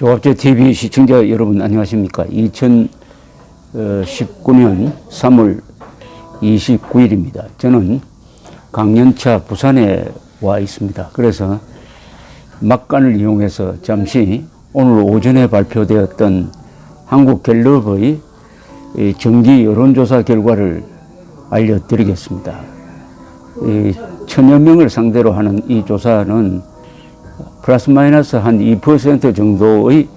조갑제 TV 시청자 여러분 안녕하십니까? 2019년 3월 29일입니다. 저는 강연차 부산에 와 있습니다. 그래서 막간을 이용해서 잠시 오늘 오전에 발표되었던 한국갤럽의 정기 여론조사 결과를 알려드리겠습니다. 1000여 명을 상대로 하는 이 조사는 플러스 마이너스 한 2% 정도의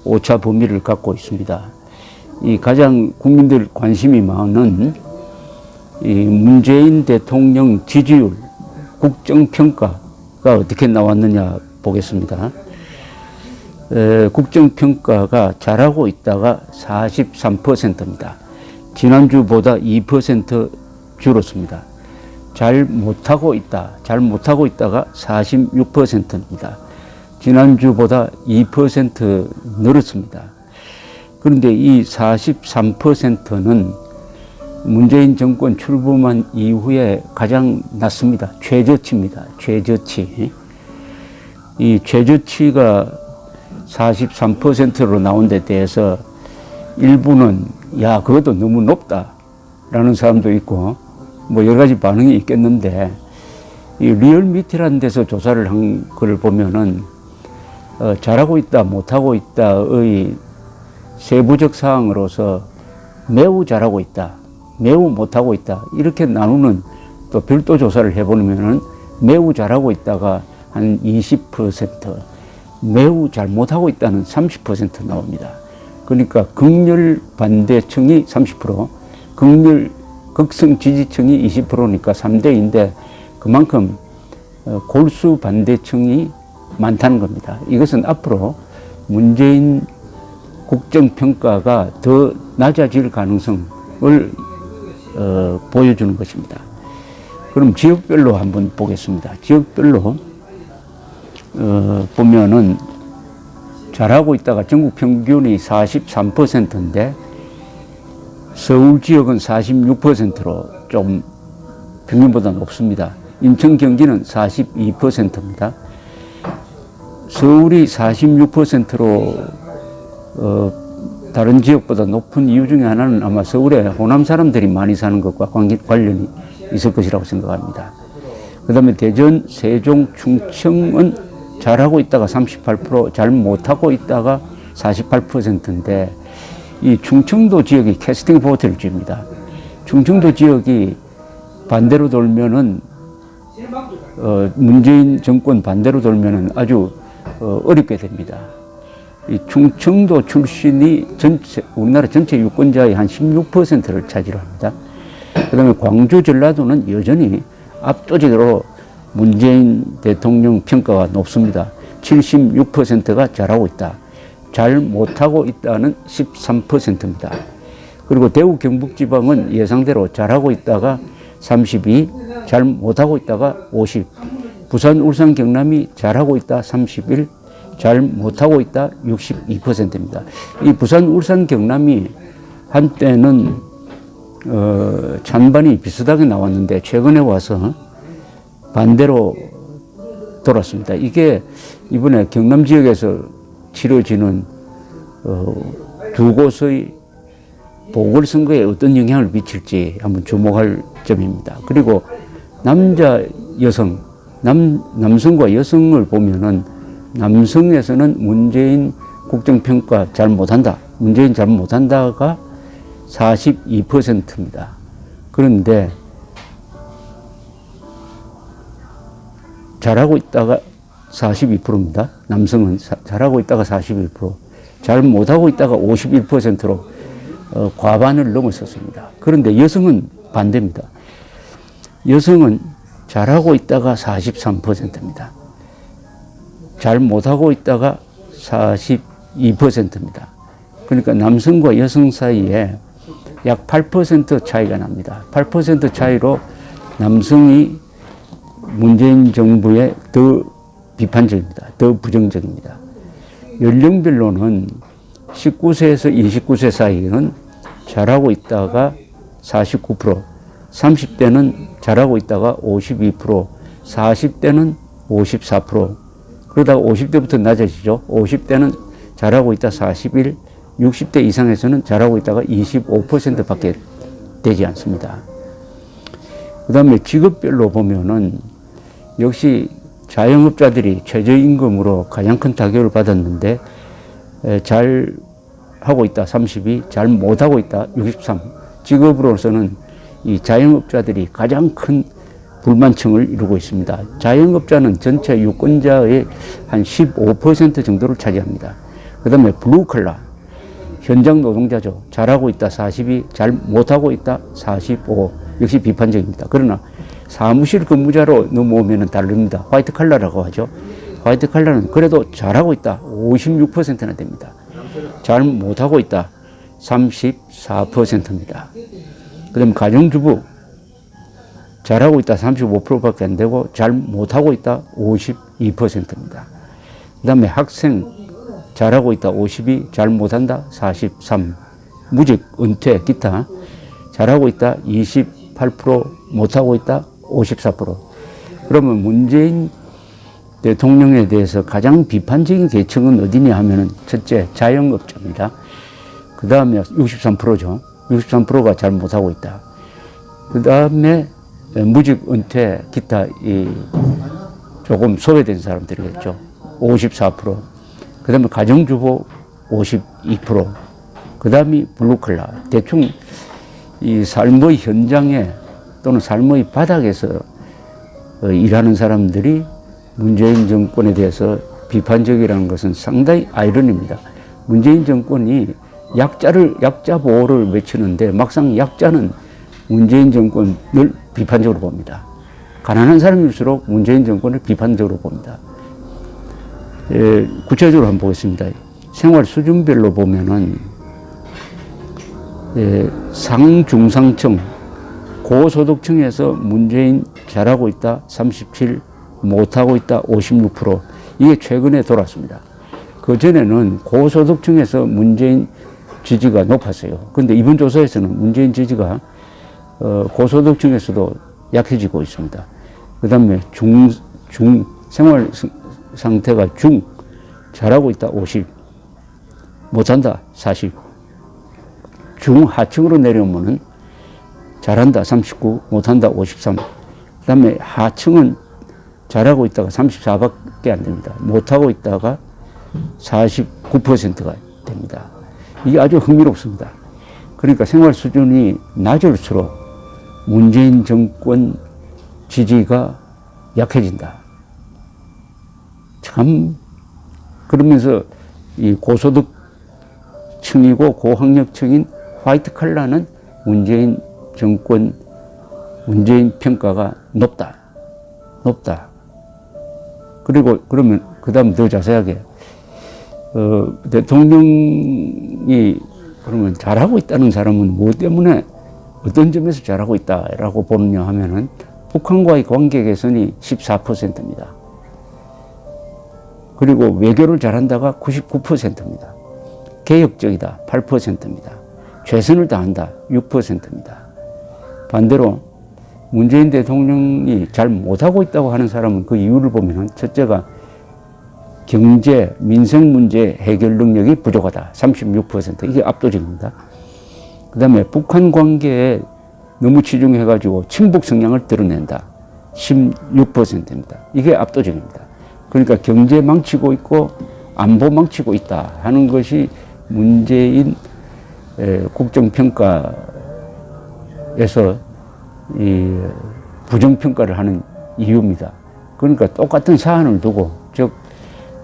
오차 범위를 갖고 있습니다. 이 가장 국민들 관심이 많은 이 문재인 대통령 지지율, 국정평가가 어떻게 나왔느냐 보겠습니다. 국정평가가 잘하고 있다가 43%입니다. 지난주보다 2% 줄었습니다. 잘 못하고 있다가 46%입니다. 지난주보다 2% 늘었습니다. 그런데 이 43%는 문재인 정권 출범한 이후에 가장 낮습니다. 최저치입니다. 최저치. 이 최저치가 43%로 나온 데 대해서 일부는 야, 그것도 너무 높다라는 사람도 있고 뭐 여러 가지 반응이 있겠는데, 이 리얼미터라는 데서 조사를 한 걸 보면은 잘하고 있다, 못하고 있다의 세부적 사항으로서 매우 잘하고 있다, 매우 못하고 있다 이렇게 나누는 또 별도 조사를 해보면은 매우 잘하고 있다가 한 20%, 매우 잘 못하고 있다는 30% 나옵니다. 그러니까 극렬 반대층이 30%, 극성 지지층이 20%니까 3대인데 그만큼 골수 반대층이 많다는 겁니다. 이것은 앞으로 문재인 국정평가가 더 낮아질 가능성을 보여주는 것입니다. 그럼 지역별로 한번 보겠습니다. 지역별로 보면은 잘하고 있다가 전국 평균이 43%인데 서울 지역은 46%로 좀 평균보다 높습니다. 인천, 경기는 42%입니다. 서울이 46%로 다른 지역보다 높은 이유 중에 하나는 아마 서울에 호남 사람들이 많이 사는 것과 관련이 있을 것이라고 생각합니다. 그 다음에 대전, 세종, 충청은 잘하고 있다가 38%, 잘 못하고 있다가 48%인데 이 충청도 지역이 캐스팅 보트를 줍니다. 충청도 지역이 반대로 돌면은 문재인 정권 반대로 돌면은 아주 어렵게 됩니다. 이 충청도 출신이 우리나라 전체 유권자의 한 16%를 차지합니다. 그다음에 광주, 전라도는 여전히 압도적으로 문재인 대통령 평가가 높습니다. 76%가 잘하고 있다. 잘 못하고 있다는 13%입니다. 그리고 대구 경북지방은 예상대로 잘하고 있다가 32, 잘 못하고 있다가 50, 부산, 울산, 경남이 잘하고 있다 31, 잘 못하고 있다 62%입니다. 이 부산, 울산, 경남이 한때는 찬반이 비슷하게 나왔는데 최근에 와서 반대로 돌았습니다. 이게 이번에 경남 지역에서 치러지는 두 곳의 보궐선거에 어떤 영향을 미칠지 한번 주목할 점입니다. 그리고 남성과 여성을 보면은 남성에서는 문재인 국정평가 잘 못한다, 문재인 잘 못한다가 42%입니다. 그런데 잘하고 있다가 42%입니다. 남성은 잘하고 있다가 42%, 잘 못하고 있다가 51%로 과반을 넘어섰습니다. 그런데 여성은 반대입니다. 여성은 잘하고 있다가 43%입니다. 잘 못하고 있다가 42%입니다. 그러니까 남성과 여성 사이에 약 8% 차이가 납니다. 8% 차이로 남성이 문재인 정부에 더 비판적입니다. 더 부정적입니다. 연령별로는 19세에서 29세 사이는 잘하고 있다가 49%, 30대는 잘하고 있다가 52%, 40대는 54%, 그러다가 50대부터 낮아지죠. 50대는 잘하고 있다 41, 60대 이상에서는 잘하고 있다가 25%밖에 되지 않습니다. 그 다음에 직업별로 보면은 역시 자영업자들이 최저임금으로 가장 큰 타격을 받았는데 잘 하고 있다 32, 잘 못하고 있다 63. 직업으로서는 이 자영업자들이 가장 큰 불만층을 이루고 있습니다. 자영업자는 전체 유권자의 한 15% 정도를 차지합니다. 그 다음에 블루컬러, 현장 노동자죠. 잘하고 있다 42, 잘 못하고 있다 45. 역시 비판적입니다. 그러나 사무실 근무자로 넘어오면 다릅니다. 화이트 칼라라고 하죠. 화이트 칼라는 그래도 잘하고 있다 56%나 됩니다. 잘 못하고 있다 34%입니다. 그 다음에 가정주부 잘하고 있다 35%밖에 안 되고 잘 못하고 있다 52%입니다. 그 다음에 학생 잘하고 있다 52, 잘 못한다 43, 무직, 은퇴, 기타 잘하고 있다 28%, 못하고 있다 54%. 그러면 문재인 대통령에 대해서 가장 비판적인 계층은 어디냐 하면은 첫째 자영업자입니다. 그 다음에 63%죠. 63%가 잘 못하고 있다. 그 다음에 무직, 은퇴, 기타 이 조금 소외된 사람들이겠죠. 54%. 그 다음에 가정주부 52%. 그 다음이 블루컬러. 대충 이 삶의 현장에 또는 삶의 바닥에서 일하는 사람들이 문재인 정권에 대해서 비판적이라는 것은 상당히 아이러니입니다. 문재인 정권이 약자 보호를 외치는데 막상 약자는 문재인 정권을 비판적으로 봅니다. 가난한 사람일수록 문재인 정권을 비판적으로 봅니다. 구체적으로 한번 보겠습니다. 생활 수준별로 보면은 상중상층, 고소득층에서 문재인 잘하고 있다 37, 못하고 있다 56%. 이게 최근에 돌았습니다. 그전에는 고소득층에서 문재인 지지가 높았어요. 그런데 이번 조사에서는 문재인 지지가 고소득층에서도 약해지고 있습니다. 그 다음에 생활 상태가 잘하고 있다 50, 못한다 40, 중하층으로 내려오면은 잘한다 39, 못한다 53. 그 다음에 하층은 잘하고 있다가 34밖에 안 됩니다. 못하고 있다가 49%가 됩니다. 이게 아주 흥미롭습니다. 그러니까 생활 수준이 낮을수록 문재인 정권 지지가 약해진다. 참, 그러면서 이 고소득층이고 고학력층인 화이트 칼라는 문재인 정권, 문재인 평가가 높다. 그리고 그러면 그 다음 더 자세하게 대통령이 그러면 잘하고 있다는 사람은 뭐 때문에 어떤 점에서 잘하고 있다라고 보느냐 하면은 북한과의 관계 개선이 14%입니다. 그리고 외교를 잘한다가 99%입니다. 개혁적이다 8%입니다. 최선을 다한다 6%입니다. 반대로 문재인 대통령이 잘 못하고 있다고 하는 사람은 그 이유를 보면 첫째가 경제, 민생 문제 해결 능력이 부족하다. 36%. 이게 압도적입니다. 그 다음에 북한 관계에 너무 치중해가지고 친북 성향을 드러낸다. 16%입니다. 이게 압도적입니다. 그러니까 경제 망치고 있고 안보 망치고 있다 하는 것이 문재인 국정평가에서 이 부정평가를 하는 이유입니다. 그러니까 똑같은 사안을 두고, 즉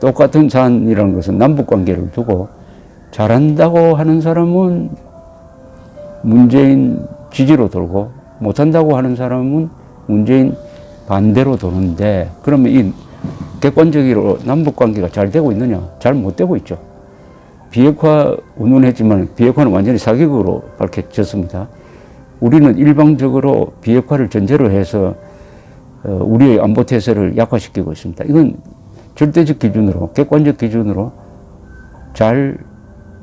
똑같은 사안이라는 것은 남북관계를 두고 잘한다고 하는 사람은 문재인 지지로 돌고 못한다고 하는 사람은 문재인 반대로 도는데, 그러면 이 객관적으로 남북관계가 잘 되고 있느냐? 잘 못 되고 있죠. 비핵화 운운했지만 비핵화는 완전히 사기극으로 밝혀졌습니다. 우리는 일방적으로 비핵화를 전제로 해서 우리의 안보 태세를 약화시키고 있습니다. 이건 절대적 기준으로, 객관적 기준으로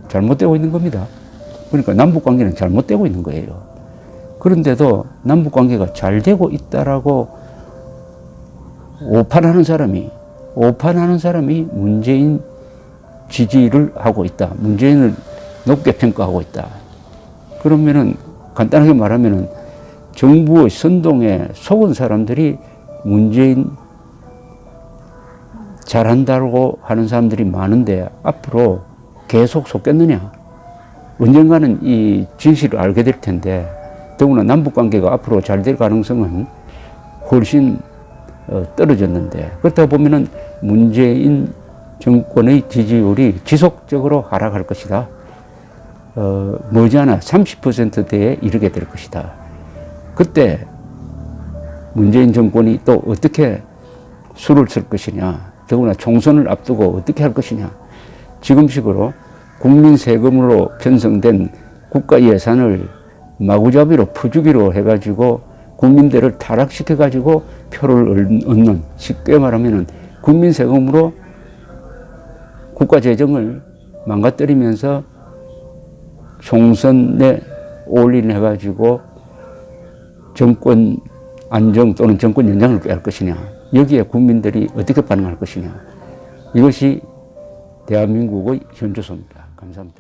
잘못되고 있는 겁니다. 그러니까 남북관계는 잘못되고 있는 거예요. 그런데도 남북관계가 잘 되고 있다라고 오판하는 사람이 문재인 지지를 하고 있다. 문재인을 높게 평가하고 있다. 그러면은 간단하게 말하면은 정부의 선동에 속은 사람들이 문재인 잘한다고 하는 사람들이 많은데 앞으로 계속 속겠느냐? 언젠가는 이 진실을 알게 될 텐데 더구나 남북관계가 앞으로 잘 될 가능성은 훨씬 떨어졌는데 그렇다 보면은 문재인 정권의 지지율이 지속적으로 하락할 것이다. 머지않아 30%대에 이르게 될 것이다. 그때 문재인 정권이 또 어떻게 수를 쓸 것이냐, 더구나 총선을 앞두고 어떻게 할 것이냐. 지금식으로 국민 세금으로 편성된 국가 예산을 마구잡이로 퍼주기로 해가지고 국민들을 타락시켜가지고 표를 얻는, 쉽게 말하면 국민 세금으로 국가 재정을 망가뜨리면서 총선에 올인해가지고 정권 안정 또는 정권 연장을 꾀할 것이냐, 여기에 국민들이 어떻게 반응할 것이냐, 이것이 대한민국의 현주소입니다. 감사합니다.